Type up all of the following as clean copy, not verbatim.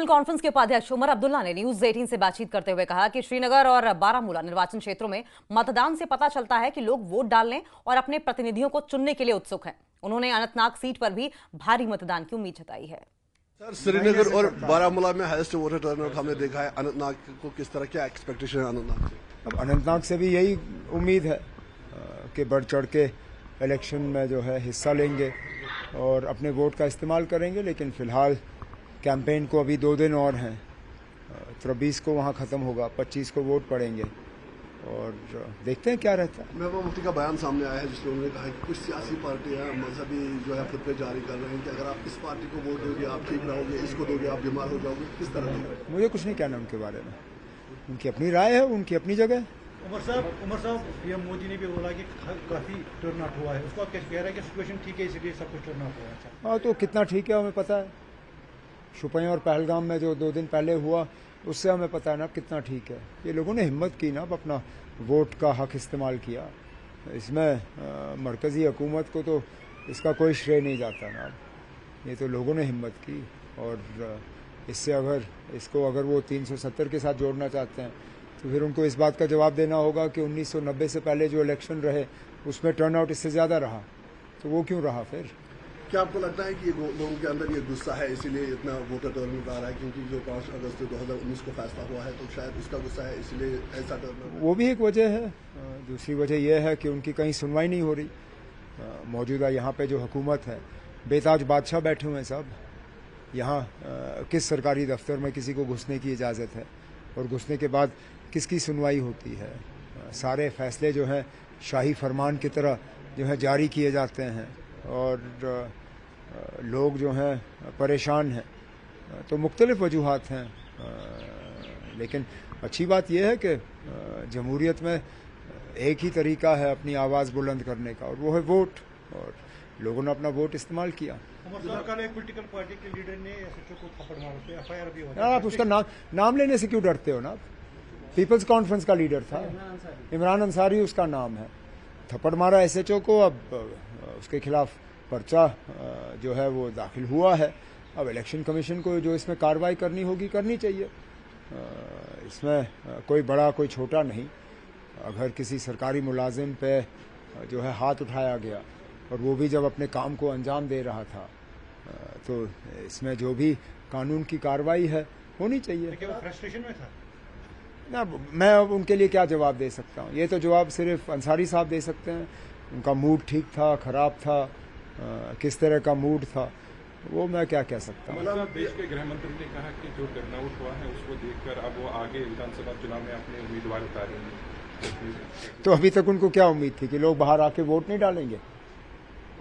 National conference के उपाध्यक्ष उमर अब्दुल्ला ने न्यूज 18 से बातचीत करते हुए कहा कि श्रीनगर और बारामूला निर्वाचन क्षेत्रों में मतदान से पता चलता है कि लोग वोट डालने और अपने प्रतिनिधियों को चुनने के लिए उत्सुक हैं। उन्होंने अनंतनाग सीट पर भी भारी मतदान की उम्मीद जताई है। सर, श्रीनगर और बारामूला में हाईएस्ट वोटर टर्नआउट हमने देखा है। अनंतनाग को किस तरह क्या एक्सपेक्टेशन है अनंतनाग से? अब अनंतनाग से भी यही उम्मीद है कि बढ़ चढ़ के इलेक्शन में जो है हिस्सा लेंगे और अपने वोट का इस्तेमाल करेंगे। लेकिन फिलहाल कैंपेन को अभी 2 दिन और हैं। 23 को वहाँ ख़त्म होगा, 25 को वोट पड़ेंगे और देखते हैं क्या रहता है। महबूबा मुफ्ती का बयान सामने आया है जिसमें उन्होंने कहा है कि कुछ सियासी पार्टियां मजहबी जो है खुद पे जारी कर रहे हैं कि अगर आप इस पार्टी को वोट दोगे आप ठीक रहोगे, इसको दोगे आप बीमार हो जाओगे। किस तरह? मुझे कुछ नहीं कहना उनके बारे में, उनकी अपनी राय है, उनकी अपनी जगह है। उमर साहब पीएम मोदी ने भी बोला कि काफी टर्नआउट हुआ है, उसको आप कैसे कह रहे हैं कि सिचुएशन ठीक है इसलिए सब कुछ टर्नआउट हुआ है? हाँ, तो कितना ठीक है हमें पता है। शुपियां और पहलगाम में जो 2 दिन पहले हुआ उससे हमें पता है ना कितना ठीक है। ये लोगों ने हिम्मत की ना, अपना वोट का हक इस्तेमाल किया। इसमें मरकज़ी हुकूमत को तो इसका कोई श्रेय नहीं जाता ना। ये तो लोगों ने हिम्मत की और इससे अगर वो 370 के साथ जोड़ना चाहते हैं तो फिर उनको इस बात का जवाब देना होगा कि 1990 से पहले जो इलेक्शन रहे उसमें टर्नआउट इससे ज़्यादा रहा, तो वो क्यों रहा फिर? क्या आपको लगता है कि लोगों के अंदर ये गुस्सा है इसीलिए इतना वोटर टर्नआउट आ रहा है? क्योंकि जो 5 अगस्त 2019 को फैसला हुआ है तो शायद उसका गुस्सा है इसलिए ऐसा टर्नआउट। वो भी एक वजह है। दूसरी वजह यह है कि उनकी कहीं सुनवाई नहीं हो रही। मौजूदा यहाँ पे जो हुकूमत है, बेताज बादशाह बैठे हुए हैं सब। यहाँ किस सरकारी दफ्तर में किसी को घुसने की इजाज़त है और घुसने के बाद किसकी सुनवाई होती है? सारे फैसले जो हैं शाही फरमान की तरह जो है जारी किए जाते हैं और लोग जो हैं परेशान हैं। तो मुख्तलिफ वजूहात हैं, लेकिन अच्छी बात यह है कि जमहूरियत में एक ही तरीका है अपनी आवाज़ बुलंद करने का और वो है वोट, और लोगों ने अपना वोट इस्तेमाल किया। एक पॉलिटिकल पार्टी के लीडर ने एसएचओ को थप्पड़ मारा, पे एफआईआर भी हुआ। आप उसका नाम लेने से क्यों डरते हो ना? पीपल्स कॉन्फ्रेंस का लीडर था इमरान अंसारी, उसका नाम है। थप्पड़ मारा एसएचओ को, अब उसके खिलाफ पर्चा जो है वो दाखिल हुआ है। अब इलेक्शन कमीशन को जो इसमें कार्रवाई करनी होगी करनी चाहिए। इसमें कोई बड़ा कोई छोटा नहीं। अगर किसी सरकारी मुलाजिम पे जो है हाथ उठाया गया और वो भी जब अपने काम को अंजाम दे रहा था, तो इसमें जो भी कानून की कार्रवाई है होनी चाहिए। लेकिन वो फ्रस्ट्रेशन में था ना। मैं अब उनके लिए क्या जवाब दे सकता हूँ? ये तो जवाब सिर्फ अंसारी साहब दे सकते हैं। उनका मूड ठीक था, खराब था, किस तरह का मूड था, वो मैं क्या कह सकता हूँ? देश के गृह मंत्री ने कहा कि जो टर्नआउट हुआ है उसको देखकर अब वो आगे विधानसभा चुनाव में अपने उम्मीदवार उतारेंगे। तो अभी तक उनको क्या उम्मीद थी कि लोग बाहर आके वोट नहीं डालेंगे?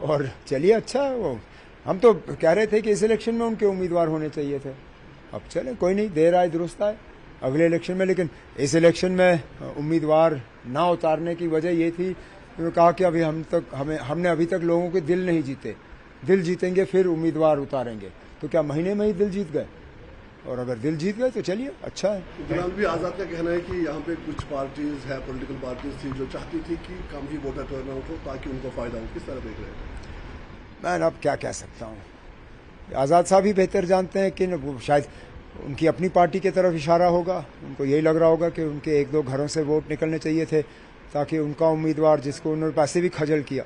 और चलिए, अच्छा है वो। हम तो कह रहे थे कि इस इलेक्शन में उनके उम्मीदवार होने चाहिए थे। अब चले, कोई नहीं, देर आए दुरुस्त आए अगले इलेक्शन में। लेकिन इस इलेक्शन में उम्मीदवार ना उतारने की वजह ये थी, उन्होंने कहा कि अभी हमने अभी तक लोगों के दिल नहीं जीते, दिल जीतेंगे फिर उम्मीदवार उतारेंगे। तो क्या महीने में ही दिल जीत गए? और अगर दिल जीत गए तो चलिए, अच्छा है। गुलाम नबी आज़ाद का कहना है कि यहाँ पे कुछ पार्टीज है, पॉलिटिकल पार्टीज थी जो चाहती थी कि कम ही वोटर टर्नआउट हो ताकि उनको फायदा हो। किस तरह देख रहे हैं? मैं अब क्या कह सकता हूँ? आज़ाद साहब ही बेहतर जानते हैं कि वो शायद उनकी अपनी पार्टी की तरफ इशारा होगा। उनको यही लग रहा होगा कि उनके 1-2 घरों से वोट निकलने चाहिए थे ताकि उनका उम्मीदवार, जिसको उन्होंने पैसे भी खजल किया,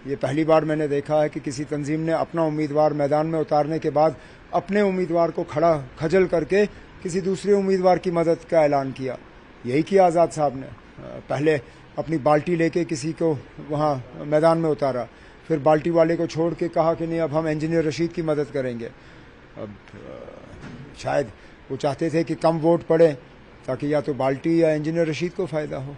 ये पहली बार मैंने देखा है कि किसी तंजीम ने अपना उम्मीदवार मैदान में उतारने के बाद अपने उम्मीदवार को खड़ा खजल करके किसी दूसरे उम्मीदवार की मदद का ऐलान किया। यही किया आज़ाद साहब ने। पहले अपनी बाल्टी लेके किसी को वहाँ मैदान में उतारा, फिर बाल्टी वाले को छोड़ के कहा कि नहीं, अब हम इंजीनियर रशीद की मदद करेंगे। अब शायद वो चाहते थे कि कम वोट पड़े ताकि या तो बाल्टी या इंजीनियर रशीद को फ़ायदा हो।